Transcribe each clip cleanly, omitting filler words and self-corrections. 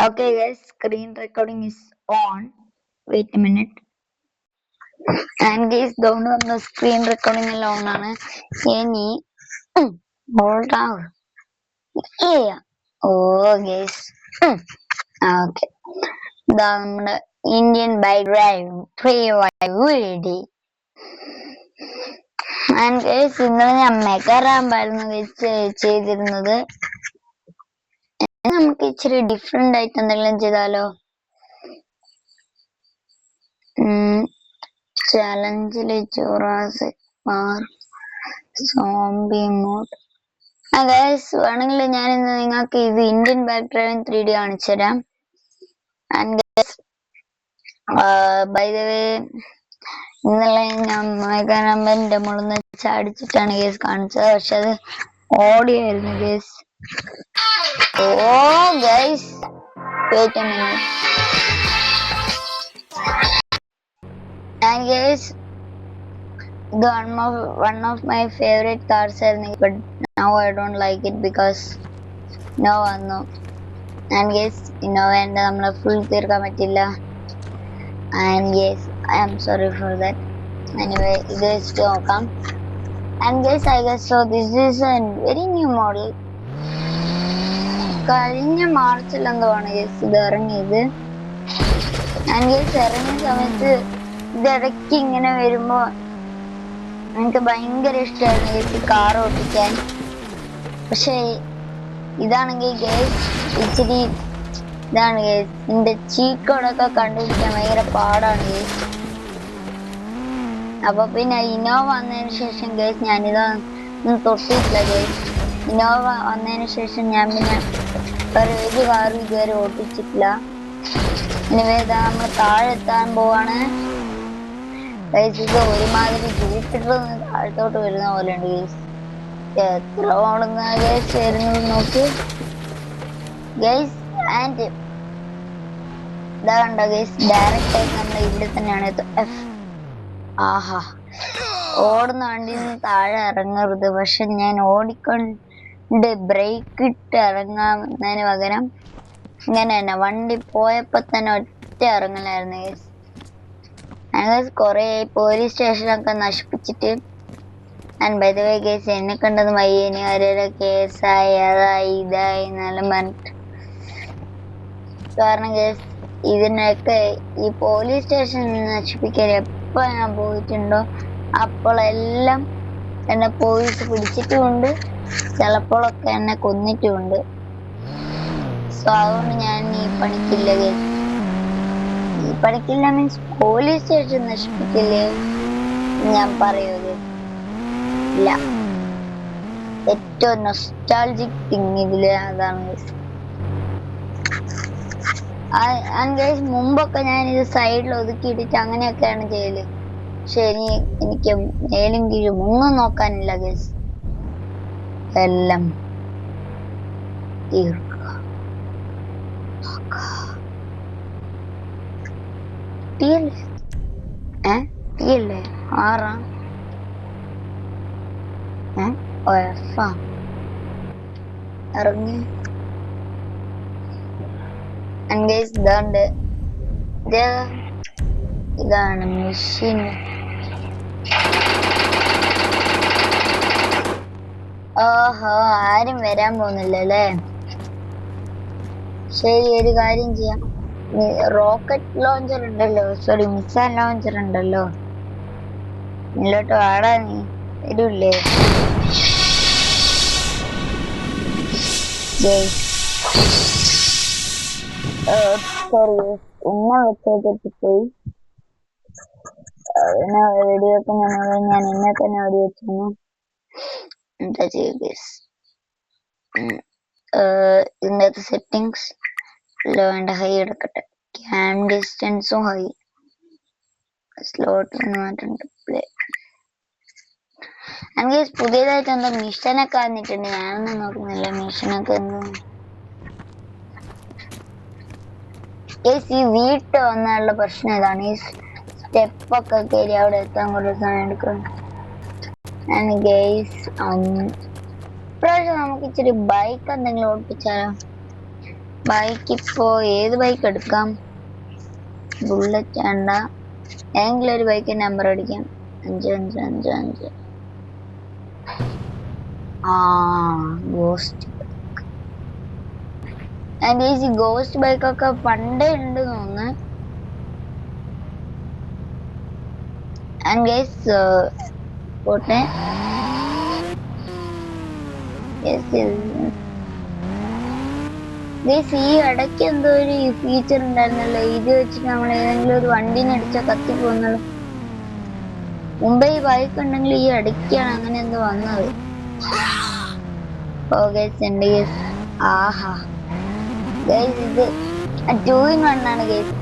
Okay, guys, screen recording is on. Wait a minute. And guys, down on the screen recording alone ആണ് ഇനി hold on. Yeah. Oh, guys. Okay. ഇതാ നമ്മുടെ Indian bike drive 3Y വീടി. And guys ഇന്നലെ ഞാൻ mega റാമ്പായിരുന്നു ചെയ്തിരുന്നത്. നമുക്ക് ഇച്ചിരി ഡിഫറെന്റ് ആയിട്ട് എന്തെങ്കിലും ചെയ്താലോ? ചലഞ്ചില് Jurassic Park zombie mode. Guys വേണമെങ്കിൽ ഞാൻ ഇന്ന് നിങ്ങൾക്ക് ഇത് ഇന്ത്യൻ ബൈക്ക് ഡ്രൈവിംഗ് 3D കാണിച്ചു തരാം. ആൻഡ് ഗൈസ് ബൈ ദ വേ ഇന്നലെ ഞാൻ മെഗാനമ്പറിന്റെ മുകളിൽ നിന്ന് ചാടിച്ചിട്ടാണ് ഗൈസ് കാണിച്ചത്. പക്ഷെ അത് ഓഡിയോ ആയിരുന്നു guys. Oh guys wait a minute. And guys ഇത് one of my favorite cars ആയിരുന്നു. But now I don't like it because Innova വന്നു. And guys Innova നമ്മളെ ഫുൾ തീർക്കാൻ പറ്റില്ല. And yes, I am sorry for that. Anyway, ഇത് വെച്ചിട്ട് നോക്കാം. And guys, I guess so this is a very new model. കഴിഞ്ഞ മാർച്ചിൽ എന്തോ ആണ് guys ഇത് ഇറങ്ങിയത്. And guys ഇറങ്ങിയ സമയത്ത് ഇതിടയ്ക്ക് ഇങ്ങനെ വരുമ്പോ എനിക്ക് ഭയങ്കര ഇഷ്ടമായിരുന്നു കാർ ഓടിക്കാൻ. പക്ഷെ ഇതാണെങ്കിൽ ഗേസ് ഇച്ചിരി ഇതാണ് ഗേസ് ഇതിന്റെ ചീക്കോടൊക്കെ കണ്ടുപിടിക്കാൻ ഭയങ്കര പാടാണ് ഗേസ്. അപ്പൊ പിന്നെ ഇന്നോവ വന്നതിന് ശേഷം ഗേസ് ഞാനിതൊന്നും തൊട്ടിട്ടില്ല ഗേസ്. ഇന്നോവ വന്നതിന് ശേഷം ഞാൻ പിന്നെ ഒരു കാറും ഇതുവരെ ഓടിച്ചിട്ടില്ല. ഇനിവേദ നമ്മൾ താഴെ എത്താൻ പോവാണ്. ഇത് ഒരുമാതിരി ജൂപ്പിറ്റർ താഴത്തോട്ട് വരുന്ന പോലെ ഉണ്ട് ഗേസ്. എത്ര ഓടുന്ന ഗേസ് വരുന്നത് നോക്ക് ഗേസ്. ആൻഡ് ഇതാ കണ്ടോ ഗേസ് ഡയറക്റ്റ് ആയിട്ട് നമ്മൾ ഇവിടെ തന്നെയാണ്. ആഹാ ഓടുന്ന വണ്ടിയിൽ നിന്ന് താഴെ ഇറങ്ങരുത്. പക്ഷെ ഞാൻ ഓടിക്കൊണ്ട് ബ്രേക്ക് ഇട്ട് ഇറങ്ങാന്നതിന് പകരം ഇങ്ങനെ തന്നെ വണ്ടി പോയപ്പോ തന്നെ ഒറ്റ ഇറങ്ങലായിരുന്നു ഗേസ്. കൊറേ പോലീസ് സ്റ്റേഷനൊക്കെ നശിപ്പിച്ചിട്ട്. And by the way guys എന്നെ കണ്ടത് മയ്യന് അവരുടെ കേസായി അതായി ഇതായി എന്നെല്ലാം പറഞ്ഞിട്ട്. കാരണം ഗേസ് ഇതിനൊക്കെ ഈ പോലീസ് സ്റ്റേഷൻ നശിപ്പിക്കാൻ എപ്പോ ഞാൻ പോയിട്ടുണ്ടോ അപ്പോഴെല്ലാം എന്നെ പോലീസ് പിടിച്ചിട്ടുമുണ്ട്, ചിലപ്പോഴൊക്കെ എന്നെ കൊന്നിട്ടുമുണ്ട്. സോ അതുകൊണ്ട് ഞാൻ ഈ പണിക്കില്ല ഗേസ്. ഈ പണിക്കില്ല മീൻസ് പോലീസ് സ്റ്റേഷൻ നശിപ്പിക്കില്ലേ ഞാൻ പറയുന്നത് ഇല്ല. ഏറ്റവും നൊസ്റ്റാൾജിക് തിങ് ഇതില് അതാണ്. മുമ്പൊക്കെ ഞാൻ ഇത് സൈഡിൽ ഒതുക്കിയിട്ടിട്ട് അങ്ങനെയൊക്കെയാണ് ചെയ്യല്. പക്ഷെ എനിക്ക് മേലും കീഴും ഒന്നും നോക്കാനില്ല ഗേസ്. എല്ലാം തീർക്കുക. തീയല്ലേ ആറാ ഇറങ്ങി ഇതാണ് മെഷീൻ. ഓഹോ ആരും വരാൻ പോകുന്നില്ല അല്ലേ? ശരി, ഒരു കാര്യം ചെയ്യാം. റോക്കറ്റ് ലോഞ്ചർ ഉണ്ടല്ലോ, സോറി മിസൈൽ ലോഞ്ചർ ഉണ്ടല്ലോ, ഇങ്ങോട്ട് വാടാ. നീ വരൂല്ലേ? സോറി ഉമ്മ വെച്ചേക്ക് പോയി. അതിനെ വെടിവെക്കുന്ന ഞാൻ എന്നെ തന്നെ വെടിവെച്ചു. എന്താ ചെയ്യുക? ഇതിൻ്റെ സെറ്റിങ്സ് ലോ ആൻഡ് ഹൈ എടുക്കട്ടെ. ക്യാം ഡിസ്റ്റൻസും ഹൈ, സ്ലോട്ട് മാറ്റുന്നുണ്ട്. പ്ലേ എനിക്ക് പുതിയതായിട്ട് എന്താ മിഷനൊക്കെ വന്നിട്ടുണ്ട്. ഞാനൊന്നും നോക്കുന്നില്ല മിഷനൊക്കെ എന്താ. ഈ വീട്ട് വന്നുള്ള പ്രശ്നം ഇതാണ്. ഈ സ്റ്റെപ്പൊക്കെ കയറി അവിടെ എത്താൻ കുറച്ച് സമയം എടുക്കും. ഇപ്രാവശ്യം നമുക്ക് ഇച്ചിരി ബൈക്ക് എന്തെങ്കിലും ഓടിപ്പിച്ചാലോ? ബൈക്ക് ഇപ്പോ ഏത് ബൈക്ക് എടുക്കാം? ബുള്ളറ്റ് വേണ്ട, ഏതെങ്കിലും ഒരു ബൈക്ക് നമ്പർ അടിക്കാം. 5555. Ghost bike. ഈ ഗോസ്റ്റ് ബൈക്കൊക്കെ പണ്ടേ ഉണ്ട് തോന്നുന്നു. പോട്ടെ. ഈ ഇടയ്ക്ക് എന്തോ ഒരു ഫീച്ചർ ഉണ്ടായിരുന്നല്ലോ, ഇത് വെച്ചിട്ട് നമ്മൾ ഏതെങ്കിലും ഒരു വണ്ടിനെ അടിച്ചാൽ കത്തിപ്പോകുന്നല്ലോ. മുമ്പേ ഈ ബൈക്ക് ഉണ്ടെങ്കിൽ ഈ ഇടയ്ക്കാണ് അങ്ങനെ എന്തോ വന്നത്. ആഹാ ഗൈസ്, ഇത് 2-in-1 ആണ് ഗൈസ്.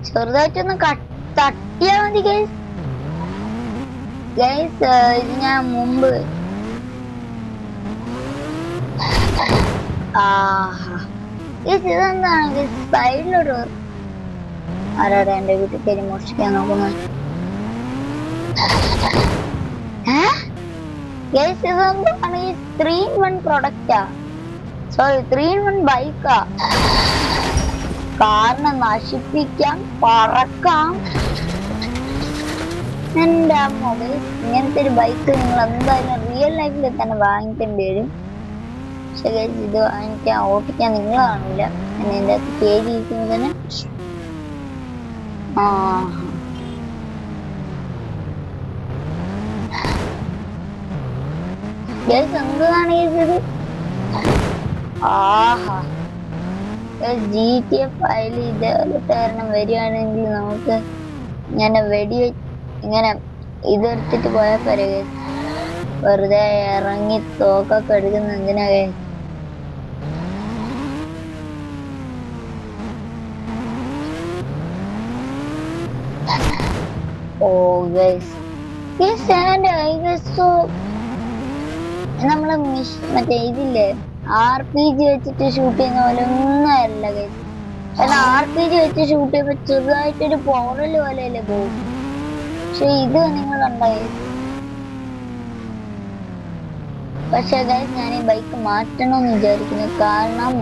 ചെറുതായിട്ടൊന്ന് തട്ടിയാ മതി ഗൈസ്. ഇത് ഞാൻ മുമ്പ് ഇതെന്താണ് സൈഡിലൊരു ആരാടാ എന്റെ വീട്ടിൽ കയറി മോഷ്ടിക്കാൻ നോക്കുന്നത്? ഇതെന്താണ് ഈ 3-in-1 പ്രൊഡക്റ്റാ? Sorry, 3-in-1 ബൈക്കാ. കാറിനെ നശിപ്പിക്കാം, പറക്കാം. എന്റെ മൊബൈൽ ഇങ്ങനത്തെ ഒരു ബൈക്ക് നിങ്ങൾ എന്തായാലും റിയൽ ലൈഫിൽ തന്നെ വാങ്ങിക്കേണ്ടി വരും. പക്ഷെ ഇത് വാങ്ങിക്കാൻ ഓട്ടിക്കാൻ നിങ്ങൾ കാണില്ല. എന്റെ അകത്ത് കേറിയിരിക്കുന്നത് തന്നെ. എന്താണ് ഇത്? GTA 5 ഇതേപോലെ കാരണം വരികയാണെങ്കിൽ നമുക്ക് ഇങ്ങനെ ഇങ്ങനെ ഇതെടുത്തിട്ട് പോയാൽ പോരെ. വെറുതെ ഇറങ്ങി തോക്കൊക്കെ എടുക്കുന്ന എന്തിനാ? നമ്മള് മറ്റേ ഇതില്ലേ RPG വെച്ചിട്ട് ഷൂട്ട് ചെയ്യുന്ന പോലെ ഒന്നും അല്ല ഗൈസ്. കാരണം RPG വെച്ച് ഷൂട്ട് ചെയ്യുമ്പോ ചെറുതായിട്ടൊരു പോറല് പോലെയല്ലേ പോകും. പക്ഷെ ഇത് നിങ്ങൾ കണ്ടായി. പക്ഷെ ഗൈസ് ഞാൻ ഈ ബൈക്ക് മാറ്റണമെന്ന് വിചാരിക്കുന്നു. കാരണം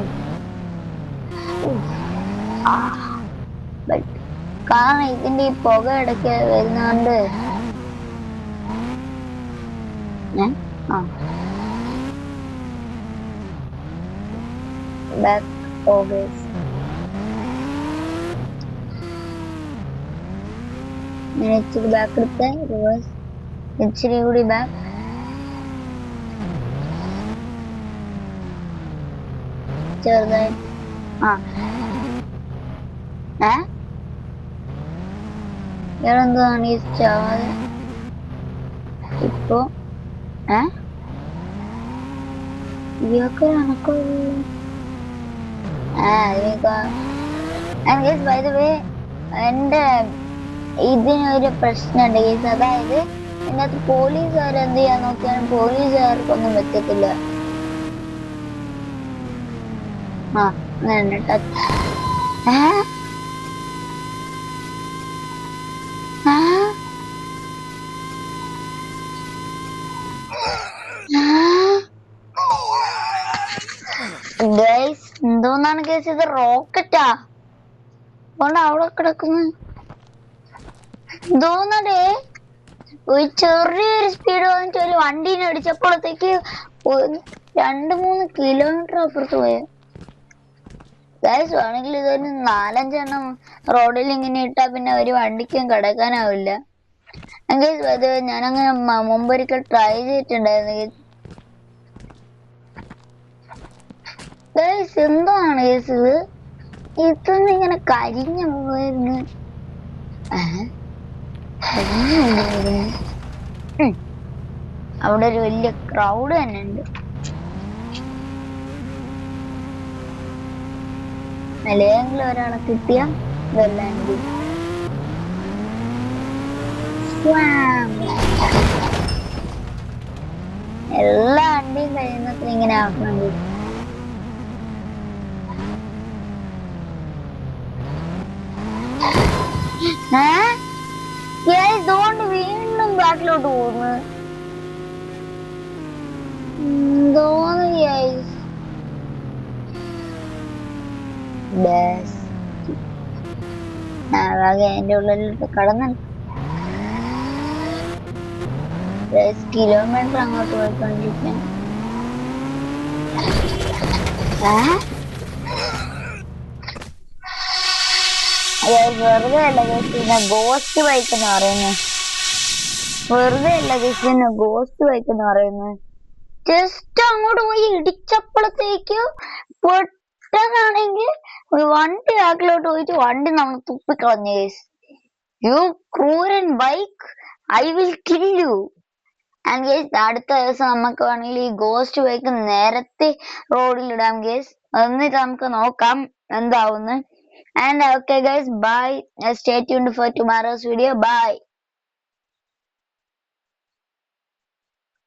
ഇതിന്റെ ഈ പുക ഇടയ്ക്ക് വരുന്നോണ്ട് back always. ഇച്ചിരി ബാക്ക് എടുത്ത് റിവേഴ്സ്, ഇച്ചിരി കൂടി ബാക്ക്, ചെറുതായി. ഇയാളെന്താണ് ഈ ചാവത് ഇപ്പൊ? ഇതൊക്കെ കണക്കുള്ള എന്റെ ഇതിനൊരു പ്രശ്നമുണ്ട് ഗൈസ്. അതായത് ഇതിനകത്ത് പോലീസുകാർ എന്ത് ചെയ്യാൻ നോക്കിയാലും പോലീസുകാർക്കൊന്നും പറ്റത്തില്ല. അങ്ങനെ ടച്ച്. എന്തോന്നാണ് കേസ്? ഇത് റോക്കറ്റാ? അതുകൊണ്ട് അവിടെ കിടക്കുന്നു. എന്തോന്നടേ, ഒരു ചെറിയൊരു സ്പീഡ് വന്നിട്ട് ഒരു വണ്ടീനെ അടിച്ചപ്പോഴത്തേക്ക് 2-3 കിലോമീറ്റർ അപ്പുറത്ത് പോയ ഗൈസ്. വേണമെങ്കിൽ ഇതൊരു 4-5 എണ്ണം റോഡിൽ ഇങ്ങനെ ഇട്ടാ പിന്നെ ഒരു വണ്ടിക്കും കിടക്കാനാവില്ല. അത് ഞാനങ്ങനെ മുമ്പൊരിക്കൽ ട്രൈ ചെയ്തിട്ടുണ്ടായിരുന്നു ഗൈസ്. എന്താണ് ഗൈസ് ഇത്? ഇതൊന്നും ഇങ്ങനെ കരിഞ്ഞു പോയിരുന്നു. അവിടെ ഒരു വലിയ ക്രൗഡ് തന്നെ ഉണ്ട്. നിലയെങ്കിലും ഒരാളെ കിട്ടിയ ഇതെല്ലാം എല്ലാ വണ്ടിയും കഴിയുന്നത്ര ഇങ്ങനെ ആക്കണം. ഇതുകൊണ്ട് വീണ്ടും ബാക്കിലോട്ട് പോകുന്നു തോന്നുന്നു എന്റെ ഉള്ളിലോട്ട് കടന്നു കിലോമീറ്റർ അങ്ങോട്ട് പോയിക്കൊണ്ടിരിക്കാൻ വെറുതെ അല്ല പിന്നെ ഗോസ്റ്റ് ബൈക്ക് എന്ന് പറയുന്നത് വെറുതെ അല്ല പിന്നെ ഗോസ്റ്റ് ബൈക്ക് എന്ന് പറയുന്നത് ജസ്റ്റ് അങ്ങോട്ട് പോയി ഇടിച്ചപ്പോഴത്തേക്ക് പെട്ടെന്നാണെങ്കിൽ വണ്ടി ബാക്കിലോട്ട് പോയിട്ട് വണ്ടി നമ്മൾ തുപ്പിക്കളഞ്ഞു യു ക്രൂരൻ bike I will kill you and guys അടുത്ത ദിവസം നമുക്ക് വേണമെങ്കിൽ ഈ ഗോസ്റ്റ് ബൈക്ക് നേരത്തെ റോഡിൽ ഇടാം ഗേസ് എന്നിട്ട് നമുക്ക് നോക്കാം എന്താവുന്നു. And okay guys, bye. Stay tuned for tomorrow's video. Bye.